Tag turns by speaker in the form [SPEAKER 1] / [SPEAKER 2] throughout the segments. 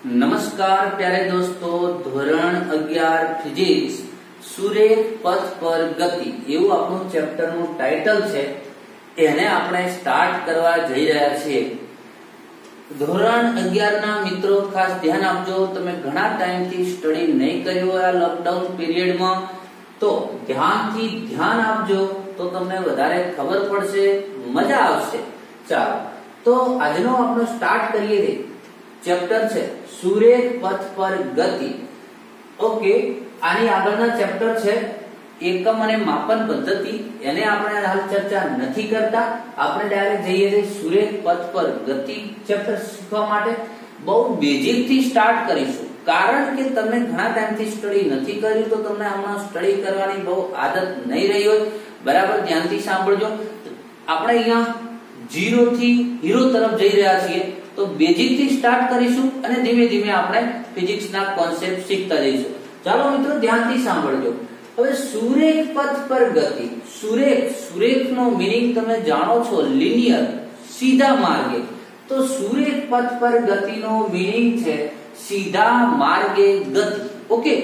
[SPEAKER 1] नमस्कार प्यारे दोस्तों, ધોરણ 11 ફિઝિક્સ સુરેખ પથ પર ગતિ એવું આપણું ચેપ્ટર નું ટાઇટલ છે. એને આપણે સ્ટાર્ટ કરવા જઈ રહ્યા છીએ. ધોરણ 11 ના મિત્રો ખાસ ધ્યાન આપજો. તમે ઘણા ટાઈમ થી સ્ટડી નહીં કર્યું હોય આ લોકડાઉન પીરિયડમાં, તો ધ્યાનથી ધ્યાન આપજો તો તમને વધારે ખબર પડશે, મજા આવશે. ચાલો તો આજનો આપણો સ્ટાર્ટ કરીએ. ચેપ્ટર છે સુરેખ પથ પર ગતિ. ઓકે, આની આગળના ચેપ્ટર છે એકમ અને માપન પદ્ધતિ. એને આપણે હાલ ચર્ચા નથી કરતા. આપણે ડાયરેક્ટ જઈએ છીએ સુરેખ પથ પર ગતિ ચેપ્ટર શીખવા માટે. બહુ બેઝિક થી સ્ટાર્ટ કરીશું, કારણ કે તમે ઘણા ટાઈમથી સ્ટડી નથી કર્યું, તો તમને હમણાં સ્ટડી કરવાની બહુ આદત નહીં રહી હોય. બરાબર ધ્યાનથી સાંભળજો. આપણે અહીંયા 0 થી હીરો તરફ જઈ રહ્યા છીએ, તો બેઝિક થી સ્ટાર્ટ કરીશું અને ધીમે ધીમે આપણે ફિઝિક્સ ના કોન્સેપ્ટ શીખતા જઈશું. ચાલો મિત્રો ધ્યાનથી સાંભળજો. હવે સુરેખ પથ પર ગતિ. સુરેખ નો મીનિંગ તમે જાણો છો, લિનિયર, સીધા માર્ગે. તો સુરેખ પથ પર ગતિનો મીનિંગ છે સીધા માર્ગે ગતિ. ઓકે,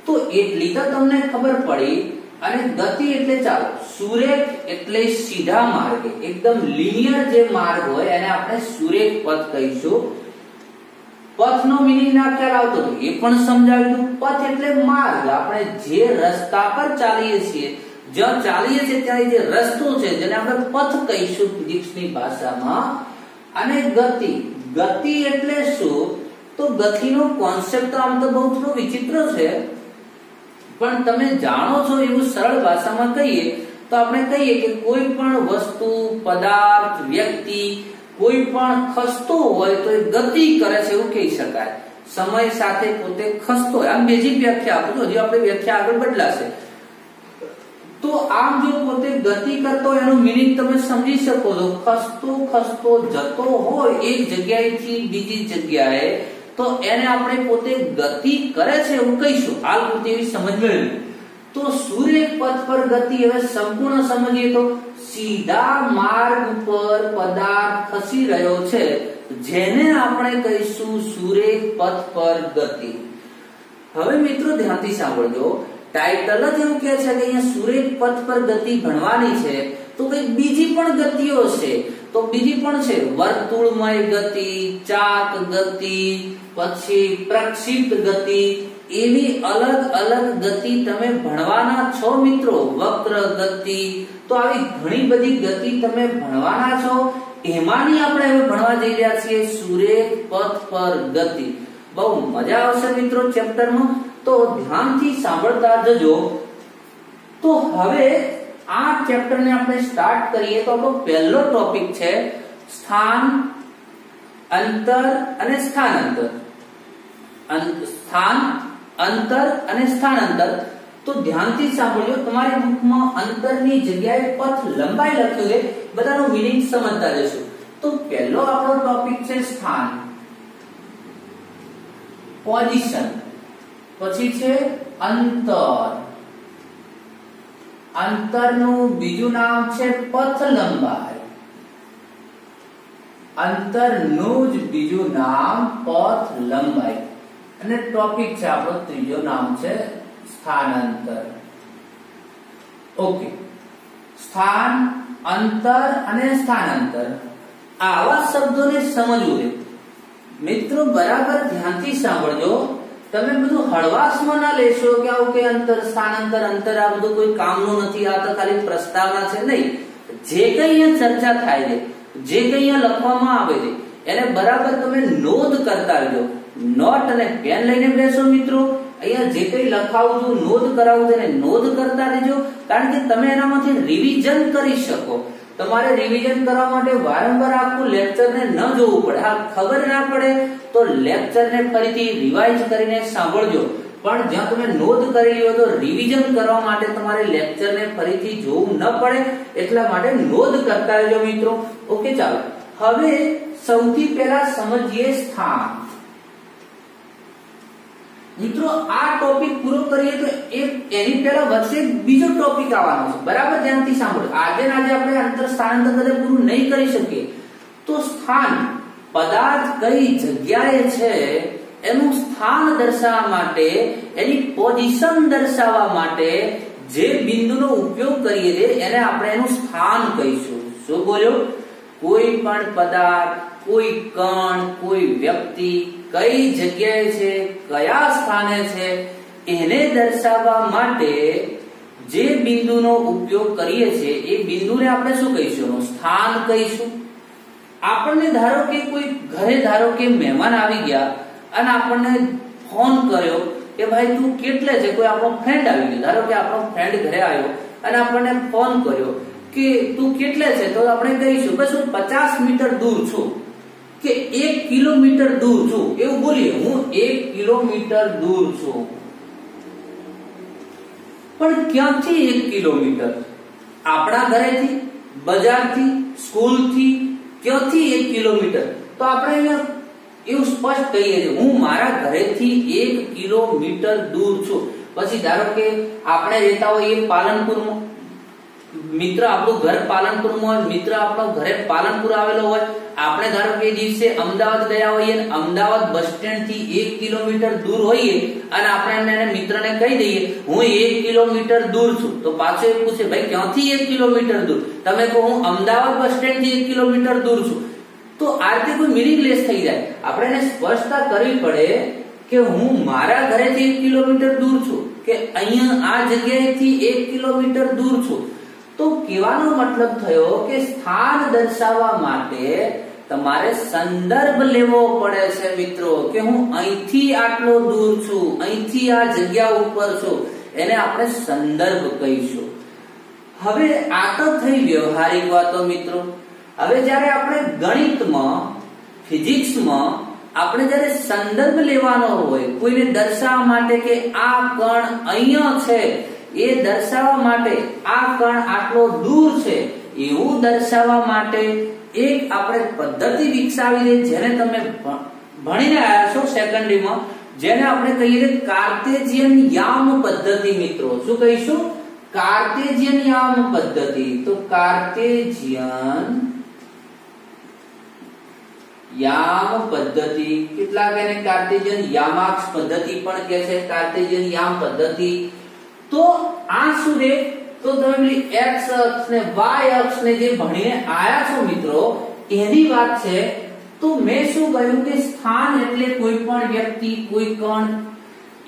[SPEAKER 1] તો એટલી તો તમને ખબર પડી. અને ગતિ એટલે ચાલો, સુરેખ એટલે સીધા માર્ગે, એકદમ લિનિયર જે માર્ગ હોય એને આપણે સુરેખ પથ કહીશું. પથનો મીનિંગ ના ખ્યાલ આવતો એ પણ સમજાવ્યું. પથ એટલે માર્ગ, આપણે જે રસ્તા પર ચાલીએ છીએ, જ્યાં ચાલીએ છીએ ત્યાં જે રસ્તો છે જેને આપણે પથ કહીશું ફિઝિક્સની ભાષામાં. અને ગતિ એટલે શું? તો ગતિનો કોન્સેપ્ટ આમ તો બહુ થોડો વિચિત્ર છે, પણ તમે જાણો છો એવું સરળ ભાષામાં કહીએ તો આપણે કહીએ કે કોઈ પણ વસ્તુ, પદાર્થ, વ્યક્તિ કોઈ પણ ખસતો હોય તો એ ગતિ કરે છે એવું કહી શકાય. સમય સાથે પોતે ખસતો હોય, આમ બેઝિક વ્યાખ્યા આપું છું, હજી આપણે વ્યાખ્યા આગળ બદલાશે. તો આમ જો પોતે ગતિ કરતો હોય એનો મીનિંગ તમે સમજી શકો છો. ખસતો જતો હોય એક જગ્યાએથી બીજી જગ્યાએ, તો એને આપણે પોતે ગતિ કરે છે એવું કહીશું. હાલ પૂરતી એવી સમજ મેળવી. તો સુરેખ પથ પર ગતિ હવે સંપૂર્ણ સમજીએ તો સીધા માર્ગ પર પદાર્થ ખસી રહ્યો છે, જેને આપણે કહીશું સુરેખ પથ પર ગતિ. હવે મિત્રો ધ્યાનથી સાંભળજો. ટાઇટલ જ એવું કહે છે કે અહીંયા સુરેખ પથ પર ગતિ ભણવાની છે, તો કઈ બીજી પણ ગતિઓ છે. તો બીજી પણ છે વર્તુળમય ગતિ, ચાક ગતિ, પછી પ્રક્ષિપ્ત ગતિ. એવી અલગ અલગ ગતિ તમે ભણવાના છો મિત્રો. વક્ર ગતિ, તો આવી ઘણી બધી ગતિ તમે ભણવાના છો. એમાંની આપણે હવે ભણવા જઈ રહ્યા છીએ સુરેખ પથ પર ગતિ. બહુ મજા આવશે મિત્રો ચેપ્ટરમાં, તો ધ્યાનથી સાંભળતા જજો. તો હવે આ ચેપ્ટરને આપણે સ્ટાર્ટ કરીએ તો આપણો પહેલો ટોપિક છે સ્થાન અંતર અને સ્થાનાંતર. સ્થાન અંતર અને સ્થાનાંતર. તો ધ્યાનથી સાંભળજો. તમારી બુકમાં અંતરની જગ્યાએ પથ લંબાઈ લખ્યું છે, બધાનો મીનિંગ સમજતા જશું. તો પહેલો આપણો ટોપિક છે સ્થાન, પોઝિશન. પછી છે અંતર. અંતરનું બીજું નામ છે પથ લંબાઈ. અંતરનું જ બીજું નામ પથ લંબાઈ. અને ટોપિક છે આપણો ત્રીજો નામ છે સ્થાનાંતર. ઓકે, સ્થાન, અંતર અને સ્થાનાંતર, આવા શબ્દોને સમજવું છે મિત્રો. બરાબર ધ્યાનથી સાંભળજો. તમે બધું હળવાશમાં ના લેશો કે આવું કે અંતર, સ્થાનાંતર, અંતર આ બધું કોઈ કામનું નથી, આ તો ખાલી પ્રસ્તાવના છે. નહીં, જે કઈ અહીંયા ચર્ચા થાય છે, જે કઈ અહીંયા લખવામાં આવે છે, એને બરાબર તમે નોંધ કરતા રહેજો. નોટ અને પેન લઈને બેસો મિત્રો. અહીંયા જે કઈ લખાવું છું, નોંધ કરાવું છું, એને નોંધ કરતા રહેજો, કારણ કે તમે એનામાંથી રિવિઝન કરી શકો. તમારે રિવિઝન કરવા માટે વારંવાર આખું લેક્ચરને ન જોવું પડે. હા, ખબર ના પડે તો લેક્ચરને ફરીથી રિવાઇઝ કરીને સાંભળજો. પણ જ્યાં તમે નોંધ કરેલી હોય તો રિવિઝન કરવા માટે તમારે લેક્ચરને ફરીથી જોવું ન પડે, એટલા માટે નોંધ કરતા રહેજો મિત્રો. ઓકે, ચાલો હવે સૌથી પહેલા સમજીએ સ્થાન. મિત્રો આ ટોપિક પૂરો કરીએ તો એની પહેલા વચ્ચે બીજો ટોપિક આવવાનો છે. બરાબર ધ્યાનથી સાંભળો. આજે આપણે અંતર સ્થાનાંતર કદાચ પૂરું નહીં કરી શકીએ, તો સ્થાન, પદાર્થ કઈ જગ્યાએ છે એનું સ્થાન દર્શાવવા માટે, એની પોઝિશન દર્શાવવા માટે જે બિંદુનો ઉપયોગ કરીએ છીએ એને આપણે એનું સ્થાન કહીશું. શું બોલ્યો? કોઈ પણ પદાર્થ, કોઈ કણ, કોઈ વ્યક્તિ કઈ જગ્યાએ છે, કયા સ્થાને છે એને દર્શાવવા માટે જે બિંદુનો ઉપયોગ કરીએ છીએ એ બિંદુને આપણે શું કહીશું? સ્થાન કહીશું. આપણને ધારો કે કોઈ ઘરે ધારો કે મહેમાન આવી ગયા અને આપણને ફોન કર્યો કે ભાઈ તું કેટલે છે, કોઈ આપણો ફ્રેન્ડ આવી ગયો, ધારો કે આપણો ફ્રેન્ડ ઘરે આવ્યો અને આપણને ફોન કર્યો કે તું કેટલે છે, તો આપણે કહીશું બસ હું 50 મીટર દૂર છું કે 1 કિલોમીટર દૂર છું, એવું બોલીએ હું 1 કિલોમીટર દૂર છું. પણ ક્યાંથી 1 કિલોમીટર? આપણા ઘરેથી, બજારથી, સ્કૂલથી, ક્યાંથી 1 કિલોમીટર? તો આપણે અહીંયા એવું સ્પષ્ટ કહીએ છીએ હું મારા ઘરેથી 1 કિલોમીટર દૂર છું. પછી ધારો કે આપણે રહેતા હોઈએ પાલનપુરમાં, મિત્ર આપણું ઘર પાલનપુરમાં હોય, મિત્ર આપણો ઘરે પાલનપુર આવેલો હોય, આપણે ધારો કે દિવસે અમદાવાદ ગયા હોઈએ અને અમદાવાદ બસ સ્ટેન્ડ થી 1 કિલોમીટર દૂર હોઈએ અને આપણે એને મિત્રને કહી દઈએ હું 1 કિલોમીટર દૂર છું, તો પાછો એ પૂછે ભાઈ ક્યાંથી 1 કિલોમીટર દૂર? તમે કહો હું અમદાવાદ બસ સ્ટેન્ડ થી 1 કિલોમીટર દૂર છું, તો આ રીતે કોઈ મિનિંગલેસ થઈ જાય. આપણે એને સ્પષ્ટતા કરવી પડે કે હું મારા ઘરેથી 1 કિલોમીટર દૂર છું કે અહીંયા આ જગ્યાએથી 1 કિલોમીટર દૂર છું. તો કહેવાનો મતલબ થયો કે સ્થાન દર્શાવવા માટે તમારે સંદર્ભ લેવો પડે છે મિત્રો, કે હું અહીંથી આટલો દૂર છું, અહીંથી આ જગ્યા ઉપર છું, એને આપણે સંદર્ભ કહીશું. હવે આ તો થઈ વ્યવહારિક વાતો મિત્રો. હવે જ્યારે આપણે ગણિતમાં, ફિઝિક્સમાં આપણે જ્યારે સંદર્ભ લેવાનો હોય કોઈને દર્શાવવા માટે કે આ કણ અહીંયા છે એ દર્શાવવા માટે, આ કણ આટલો દૂર છે એવું દર્શાવવા માટે એક આપણે પદ્ધતિ વિકસાવી છે જેને તમે ભણીને આવ્યા છો સેકન્ડરીમાં, જેને આપણે કહીએ કાર્ટેશિયન યામ પદ્ધતિ મિત્રો. શું કહીશું? કાર્ટેશિયન યામ પદ્ધતિ. તો કાર્ટેશિયન યામ પદ્ધતિ, કેટલાક એને કાર્ટેશિયન યામાક્ષ પદ્ધતિ પણ કહે છે, કાર્ટેશિયન યામ પદ્ધતિ. તો આ શું છે? તો તમે x અક્ષ ને y અક્ષ ને જે ભણીને આયા છો મિત્રો એની વાત છે. તો મેં શું કહ્યું કે સ્થાન એટલે કોઈ પણ વ્યક્તિ, કોઈ કણ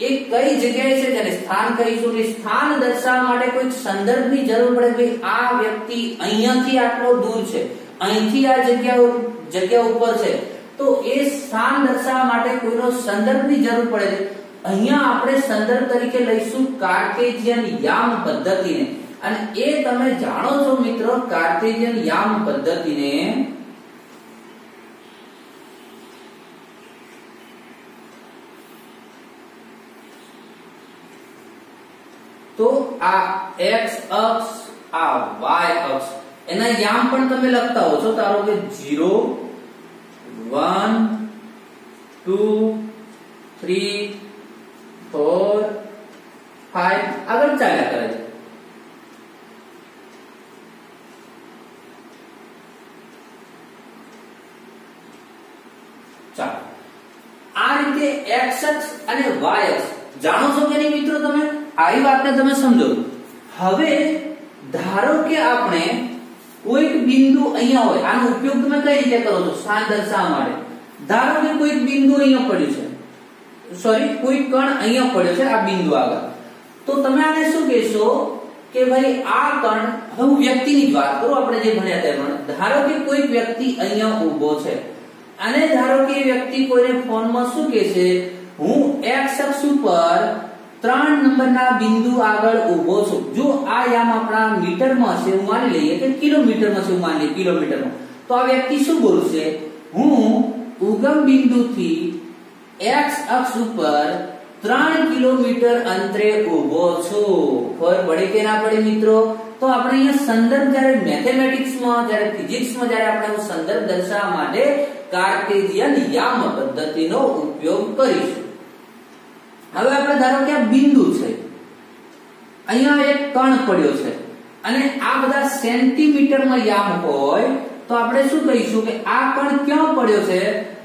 [SPEAKER 1] એ કઈ જગ્યાએ છે તેને સ્થાન કહીશું. એ સ્થાન દર્શાવવા માટે કોઈ સંદર્ભની જરૂર પડે કે આ વ્યક્તિ અહીંયાથી આટલો દૂર છે, અહીંથી આ જગ્યા ઉપર છે, તો એ સ્થાન દર્શાવવા માટે કોઈનો સંદર્ભની જરૂર પડે છે. અહીંયા આપણે સંદર્ભ તરીકે લઈશું કાર્ટેશિયન યામ પદ્ધતિને. અને એ તમે જાણો છો મિત્રો કાર્ટેશિયન યામ પદ્ધતિને તો આ x અક્ષ, આ y અક્ષ, એના યામ પણ તમે લખતા હો છો. ધારો કે 0 1 2 3 4 5 આગળ ચાલ્યા કરે છે. ચાલો આ રીતે x અક્ષ અને y અક્ષ જાણો છો કે નહીં મિત્રો? તમે આવી વાતને તમે સમજો. હવે ધારો કે આપણે કોઈક બિંદુ અહીંયા હોય, આનો ઉપયોગ તમે કઈ રીતે કરો છો સ્થાન દર્શાવવા માટે? ધારો કે કોઈક બિંદુ અહીંયા પડ્યું છે, સોરી કોઈ કણ અહીંયા પડ્યો છે આ બિંદુ આગળ, તો તમે આને શું કહેશો કે ભાઈ આ કણ, હું વ્યક્તિની જ વાત કરું, આપણે જે ભણ્યા તે પણ ધારો કે કોઈ વ્યક્તિ અહીંયા ઊભો છે અને ધારો કે એ વ્યક્તિ કોઈને ફોનમાં શું કહે છે હું x અક્ષ ઉપર 3 નંબરના બિંદુ આગળ ઊભો છું. જો આ યામ આપણા મીટરમાં છે, હું માની લઈએ કે કિલોમીટરમાં છે, હું માની લઈએ કિલોમીટરમાં, તો આ વ્યક્તિ શું બોલશે? હું ઉગમ બિંદુથી x અક્ષ ઉપર 3 કિલોમીટર અંતરે ઊભો છું. ખબર પડી કે ના પડી મિત્રો? તો આપણે અહીંયા સંદર્ભ જ્યારે મેથેમેટિક્સમાં, જ્યારે ફિઝિક્સમાં જ્યારે આપણે સંદર્ભ દર્શાવવા માટે કાર્ટેશિયન યામ પદ્ધતિનો ઉપયોગ કરીશું. હવે આપણે ધારો કે આ બિંદુ છે, અહીંયા એક કણ પડ્યો છે અને આ બધા સેન્ટીમીટરમાં યામ હોય તો આપણે શું કહીશું કે આ કણ ક્યાં પડ્યો છે?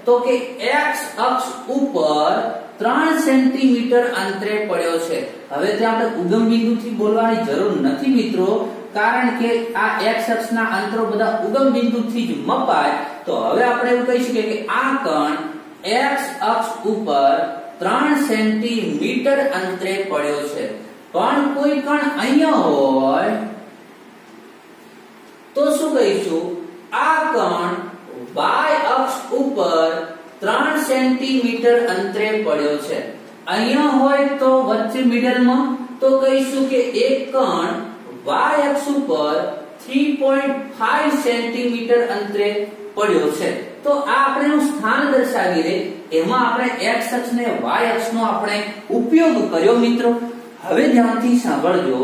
[SPEAKER 1] તો તો કે x અક્ષ ઉપર 3 સેન્ટીમીટર અંતરે પડ્યો છે। હવે તે આપણે ઉગમ બિંદુથી બોલવાની જરૂર નથી મિત્રો, કારણ કે આ x અક્ષના અંતરો બધા ઉગમ બિંદુથી જ મપાય। તો હવે આપણે એવું કહી શકીએ કે આ કણ x અક્ષ ઉપર 3 સેન્ટીમીટર અંતરે પડ્યો છે। પણ કોઈ કણ અહીંયા હોય તો શું કહીશું? આ કણ y અક્ષ ઉપર 3 સેન્ટીમીટર અંતરે પડ્યો છે। અહીંયા હોય તો વચ્ચે મિડલમાં તો કહીશું કે એક કણ y અક્ષ ઉપર 3.5 સેન્ટીમીટર અંતરે પડ્યો છે। તો આ આપણે એનું સ્થાન દર્શાવી દે, એમાં આપણે x અક્ષ ને y અક્ષનો આપણે ઉપયોગ કર્યો મિત્રો। હવે ધ્યાનથી સાંભળજો,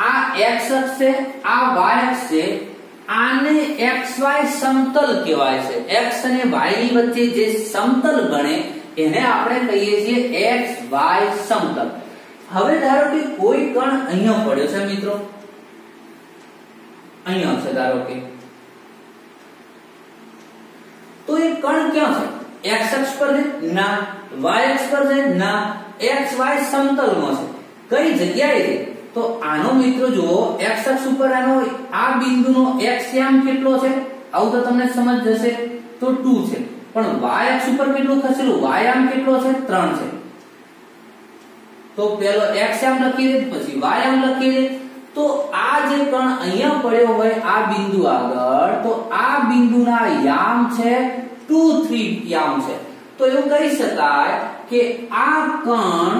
[SPEAKER 1] આ x અક્ષ છે, આ y અક્ષ છે, આને xy સમતલ કહેવાય છે। x અને y ની વચ્ચે જે સમતલ બને એને આપણે કહીએ છીએ xy સમતલ। હવે ધારો કે કોઈ કણ અહીંયા પડ્યો છે મિત્રો, અહીંયા છે ધારો કે, તો એ કણ ક્યાં છે? x અક્ષ પર છે? ના। y અક્ષ પર છે? ના। xy સમતલમાં છે। કઈ જગ્યાએ છે? તો આનો મિત્રો જુઓ, x અક્ષ ઉપર આનો આ બિંદુનો x યામ કેટલો છે? આવું તો તમને સમજ જશે, તો 2 છે। પણ y અક્ષ ઉપર કેટલું ખસેલું? y યામ કેટલો છે? 3 છે। તો પેલો x યામ લખી દે, પછી y યામ લખી દે। તો આ જે કણ અહીંયા પડ્યો હોય આ બિંદુ આગળ, તો આ બિંદુના યામ છે 2 3 યામ છે। તો એવું કહી શકાય કે આ કણ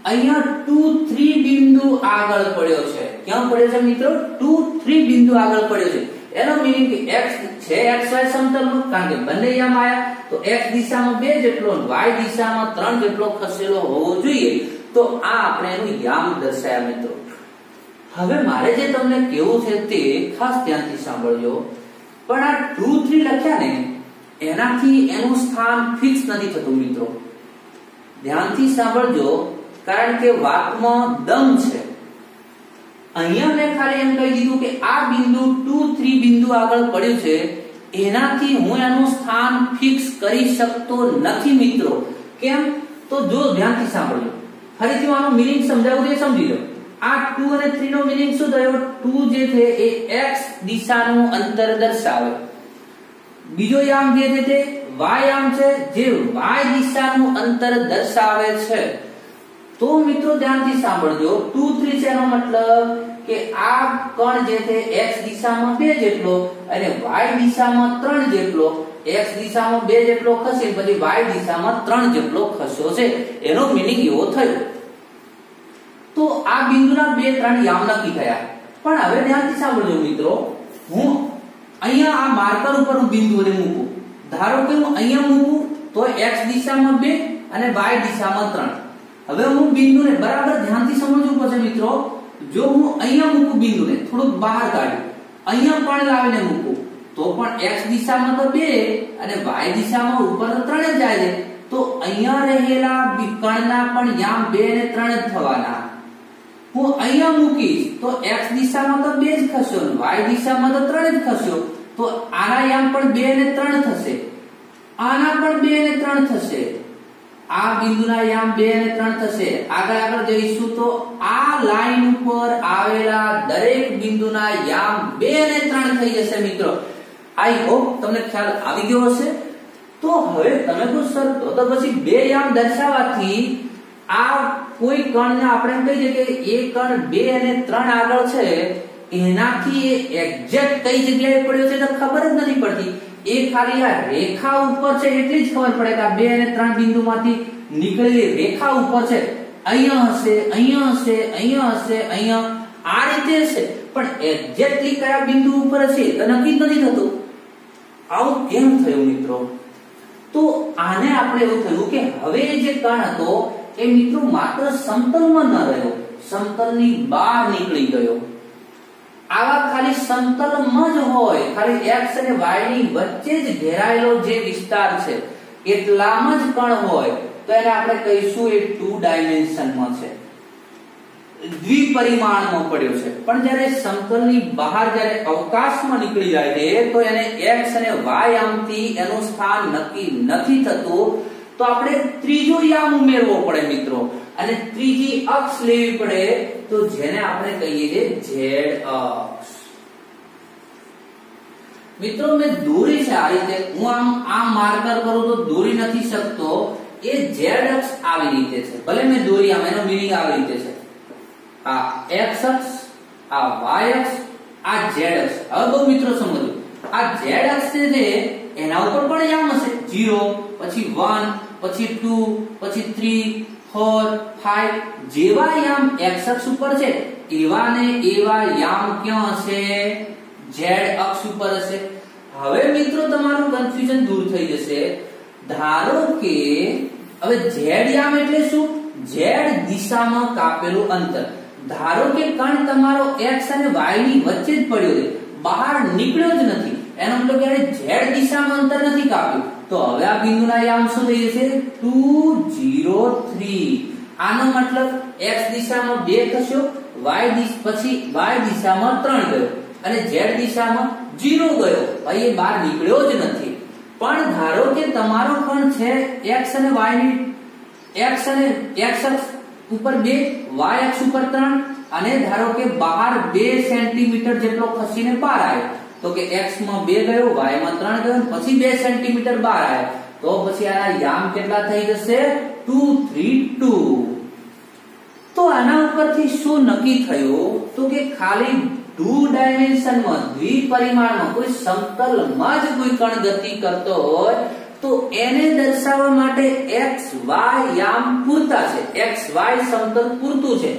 [SPEAKER 1] અહીંયા 2 3 બિંદુ આગળ પડ્યો છે। ક્યાં પડ્યો છે મિત્રો? 2 3 બિંદુ આગળ પડ્યો છે। એનો મીનિંગ કે x છે xy સમતલમાં, કારણ કે બંને યામ આયા, તો x દિશામાં 2 જેટલો y દિશામાં 3 જેટલો ખસેલો હોવો જોઈએ। તો આ આપણે એનું યામ દર્શાવ્યા મિત્રો। હવે મારે જે તમને કહેવું છે તે ખાસ ધ્યાનથી સાંભળજો। પણ આ 2 3 લખ્યા ને એનાથી એનું સ્થાન ફિક્સ નથી થતું મિત્રો, ધ્યાનથી સાંભળજો, કારણ કે વાતમાં દમ છે। અહીંયા મેં ખાલી એમ કહી દીધું કે આ બિંદુ 2 3 બિંદુ આગળ પડ્યું છે, એનાથી હું એનું સ્થાન ફિક્સ કરી શકતો નથી મિત્રો। કેમ? તો જો ધ્યાનથી સાંભળજો, ફરીથી આનો મીનિંગ સમજાવું છે, સમજી લો। આ 2 અને 3 નો મીનિંગ શું થયો? 2 જે છે એ x દિશાનું અંતર દર્શાવે, બીજો યામ જે છે તે y યામ છે, જે y દિશાનું અંતર દર્શાવે છે। તો મિત્રો ધ્યાનથી સાંભળજો, 2 3 છે એનો મતલબ કે આ કણ જે છે x દિશામાં 2 જેટલો અને y દિશામાં 3 જેટલો, x દિશામાં 2 જેટલો ખસે પછી y દિશામાં 3 જેટલો ખસ્યો છે, એનો મીનિંગ એવો થયો। તો આ બિંદુના 2 3 યામ નક્કી થયા। પણ હવે ધ્યાનથી સાંભળજો મિત્રો, હું અહીંયા આ માર્કર ઉપર હું બિંદુને મૂકું, ધારો કે હું અહીંયા મૂકું તો x દિશામાં 2 અને y દિશામાં 3। હવે હું બિંદુને બરાબર ધ્યાનથી સમજવું પડશે મિત્રો। જો હું અહીંયા મૂકું બિંદુને થોડુંક બહાર કાઢું, અહીંયા પણ લાવીને મૂકું તો પણ x દિશામાં તો 2 અને y દિશામાં ઉપર તો 3 જ જાય છે। તો અહીંયા રહેલા કણના પણ યામ 2 અને 3 જ થવાના। હું અહીંયા મૂકીશ તો x દિશામાં તો 2 જ ખસ્યો, y દિશામાં તો 3 જ ખસ્યો, તો આના યામ પણ 2 અને 3 થશે, આના પણ 2 અને 3 થશે, આ બિંદુના યામ 2 અને 3 થશે। આગળ જઈશું તો આ લાઈન ઉપર આવેલા દરેક બિંદુના યામ 2 અને 3 થઈ જશે મિત્રો। આઈ હોપ તમને ખ્યાલ આવી ગયો હશે। તો હવે તમે પૂછશો તો પછી 2 યામ દર્શાવવાથી આ કોઈ કણને આપણે કહીએ કે એ કણ 2 અને 3 આગળ છે, એનાથી એક્ઝેક્ટ કઈ જગ્યાએ પડ્યો છે તો ખબર જ નથી પડતી। એ ખાલી આ રેખા ઉપર છે એટલી જ ખબર પડે કે આ 2 અને 3 બિંદુમાંથી નીકળેલી રેખા ઉપર છે, અહીંયા હશે, અહીંયા હશે, અહીંયા હશે, અહીંયા આ રીતે છે, પણ એક્ઝેક્ટલી કયા બિંદુ ઉપર છે તો નક્કી નથી થતું। આવું કેમ થયું મિત્રો? તો આને આપણે એવું થયું કે હવે જે કણ હતો એ મિત્રો માત્ર સમતલમાં ન રહ્યો, સમતલની બહાર નીકળી ગયો। આવા ખાલી સમતલમાં જ હોય, ખાલી x અને y ની વચ્ચે જ ઘેરાયેલો જે વિસ્તાર છે એટલામાં જ કણ હોય તો એને આપણે કહીશું એ 2 ડાયમેન્શનમાં છે। દ્વિપરિમાણમાં પડ્યો છે, પણ જ્યારે સમતલની બહાર જ્યારે અવકાશમાં નીકળી જાય છે તો એને x અને y યામથી એનું સ્થાન નક્કી નથી થતું, તો આપણે ત્રીજો યામ ઉમેરવો પડે મિત્રો, અને ત્રીજી અક્ષ લેવી પડે, તો જેને આપણે કહીએ છીએ z અક્ષ. મિત્રો મેં દોરી છે આ રીતે, હું આમ માર્કર કરું તો દોરી નથી શકતો, એ z અક્ષ આવી રીતે છે, ભલે મેં દોરી આમ, એનો મીનિંગ આવી રીતે છે, આ x અક્ષ, આ y અક્ષ, આ z અક્ષ. હવે બહુ મિત્રો સમજો, આ z અક્ષ છે એના ઉપર પણ યામ હશે, 0 પછી 1 પછી 2 પછી 3 4 5, જેવા યામ x અક્ષ ઉપર છે એવા ને એવા યામ ક્યાં હશે? z અક્ષ ઉપર હશે. હવે મિત્રો તમારું કન્ફ્યુઝન દૂર થઈ જશે. ધારો કે હવે z યામ એટલે શું? z દિશામાં કાપેલું અંતર. ધારો કે કણ તમારો x અને y ની વચ્ચે જ પડ્યો છે, બહાર નીકળ્યો જ નથી, એનો મતલબ કે z દિશામાં અંતર નથી કાપ્યું, તો હવે આ બિંદુના યામ શું થઈ જશે? 2 0 3. આનો મતલબ x દિશામાં 2 થશો, પછી y દિશામાં 3 ગયો અને z દિશામાં 0 ગયો. ભાઈ એ બહાર નીકળ્યો જ નથી. પણ ધારો કે તમારો કણ છે x અને y ની, x અને x અક્ષ ઉપર 2, y અક્ષ ઉપર 3, અને ધારો કે બહાર 2 સેન્ટીમીટર જેટલો ખસીને બહાર આવ્યો, તો કે x માં 2 ગયો, y માં 3 ગયો, પછી 2 સેન્ટીમીટર બહાર આવ્યો, તો પછી આના યામ કેટલા થઈ જશે? 2 3 2. તો આના ઉપરથી શું નક્કી થયું? તો કે ખાલી 2 ડાયમેન્શનમાં, દ્વિપરિમાણમાં, કોઈ સમતલમાં જ કોઈ કણ ગતિ કરતો હોય તો એને દર્શાવવા માટે x y યામ પૂરતા છે, x y સમતલ પૂરતું છે.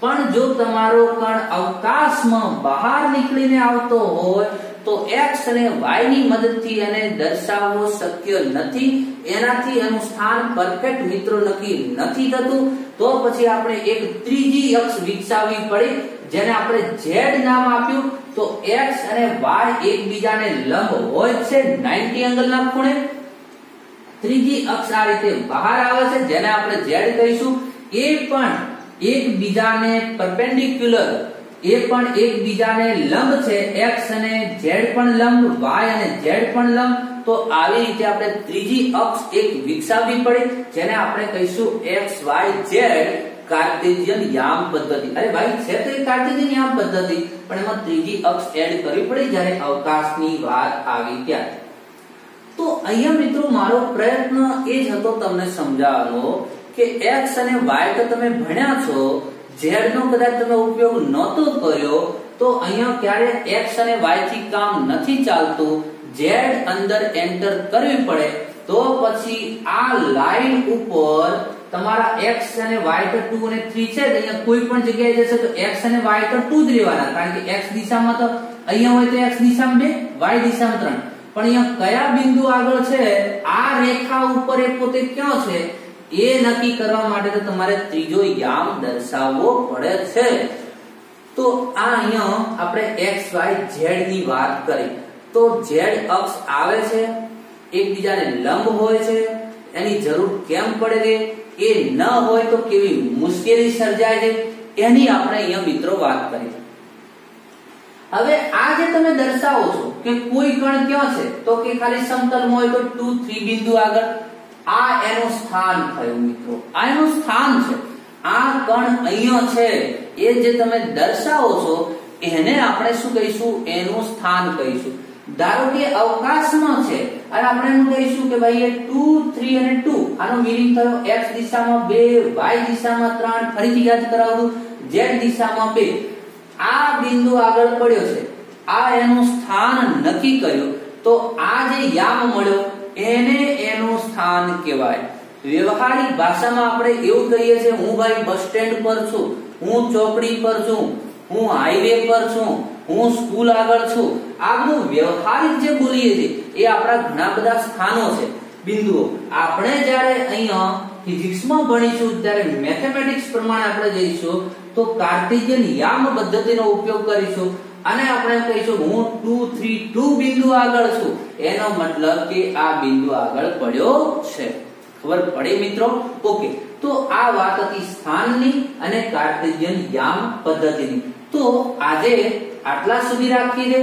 [SPEAKER 1] પણ જો તમારો કણ અવકાશમાં બહાર નીકળીને આવતો હોય તો x અને y ની મદદથી એને દર્શાવવો શક્ય નથી, એનાથી એનું સ્થાન પરફેક્ટ મિત્રો નક્કી નથી થતું. તો પછી આપણે એક ત્રીજી અક્ષ વિકસાવવી પડી, જેને આપણે z નામ આપ્યું. તો x અને y એકબીજાને લંબ હોય છે 90 એંગલના ખૂણે. ત્રીજી અક્ષ આ રીતે બહાર આવે છે, જેને આપણે z કહીશું. એ પણ એકબીજાને પરપેન્ડિક્યુલર, એ પણ એકબીજાને લંબ છે, x અને z પણ લંબ, y અને z પણ લંબ. તો આવી રીતે આપણે ત્રીજી અક્ષ એક વિકસાવવી પડે, જેને આપણે કહીશું x y z કાર્ટેશિયન યામ પદ્ધતિ. અરે ભાઈ છે તો એ કાર્ટેશિયન યામ પદ્ધતિ, પણ એમાં ત્રીજી અક્ષ એડ કરવી પડી જ્યારે અવકાશની વાત આવી ત્યારે. તો અહીંયા મિત્રો મારો પ્રયત્ન એ જ હતો તમને સમજાવવાનો કે x અને y તો તમે ભણ્યા છો, z નો કદાચ તમે ઉપયોગ નહોતો કર્યો તો અહીંયા ક્યારે x અને y થી કામ નથી ચાલતું, z અંદર એન્ટર કરવી પડે. તો પછી આ લાઈન ઉપર તમારા x અને y તો 2 અને 3 છે, અહીંયા કોઈ પણ જગ્યાએ જશે તો x અને y તો 2 જ રહેવાના, કારણ કે x દિશામાં તો અહીંયા હોય તો x દિશામાં 2, y દિશામાં 3. પણ અહીંયા કયા બિંદુ આગળ છે, આ રેખા ઉપર એ પોતે ક્યાં છે એ નક્કી કરવા માટે તો તમારે ત્રીજો યામ દર્શાવવો પડે છે. તો આ અહીંયા આપણે x y z ની વાત કરી. તો z અક્ષ આવે છે, એકબીજાને લંબ હોય છે, એની જરૂર કેમ પડે છે, એ ન હોય તો કેવી મુશ્કેલી સર્જાય છે, એની આપણે અહીંયા મિત્રો વાત કરી. હવે આ જે તમે દર્શાવો છો કે કોઈ કણ ક્યાં છે, તો કે ખાલી સમતલમાં હોય તો 2 3 બિંદુ આગળ, આ એનું સ્થાન થયું મિત્રો, આ એનું સ્થાન છે. આ કણ અહીંયા છે એ જે તમે દર્શાવો છો એને આપણે શું કહીશું? એનું સ્થાન કહીશું. ધારો કે અવકાશમાં છે અને આપણે એનું કહીશું કે ભાઈ એ 2 3 અને 2, આનો મીનિંગ થયો x દિશામાં 2, y દિશામાં 3, ફરીથી યાદ કરાવું, z દિશામાં 2. આ બિંદુ આગળ પડ્યો છે, આ એનું સ્થાન નક્કી કર્યું, તો આ જે યામ મળ્યો એને એનું સ્થાન કહેવાય. વ્યવહારિક ભાષામાં આપણે એવું કહીએ છીએ, હું ભાઈ બસ સ્ટેન્ડ પર છું, હું ચોકડી પર છું, હું હાઈવે પર છું, હું સ્કૂલ આગળ છું. આ બધું વ્યવહારિક જે બોલીએ છીએ એ આપણા ઘણા બધા સ્થાનો છે, બિંદુઓ. આપણે જ્યારે અહીંયા ફિઝિક્સમાં ભણીશું ત્યારે મેથેમેટિક્સ પ્રમાણે આપણે જઈશું તો કાર્ટેશિયન યામ પદ્ધતિનો ઉપયોગ કરીશું અને આપણે કહીશું હું 2 3 2 બિંદુ આગળ છું, એનો મતલબ કે આ બિંદુ આગળ પડ્યો છે. ખબર પડી મિત્રો? ઓકે. તો આ વાત હતી સ્થાનની અને કાર્ટેશિયન યામ પદ્ધતિની. તો આજે આટલા સુધી રાખીએ.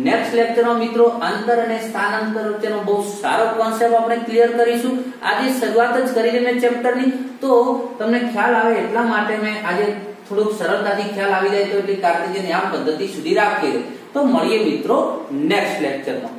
[SPEAKER 1] નેક્સ્ટ લેક્ચરમાં મિત્રો અંતર અને સ્થાનાંતર વચ્ચેનો બહુ સારો કોન્સેપ્ટ આપણે ક્લિયર કરીશું. આજે શરૂઆત જ કરી છે મેં ચેપ્ટરની, તો તમને ખ્યાલ આવે એટલા માટે મેં આજે થોડુંક સરળતાથી ખ્યાલ આવી જાય તો એટલી કાર્ટેશિયન યામ પદ્ધતિ સુધી રાખીએ. તો મળીએ મિત્રો નેક્સ્ટ લેક્ચરમાં.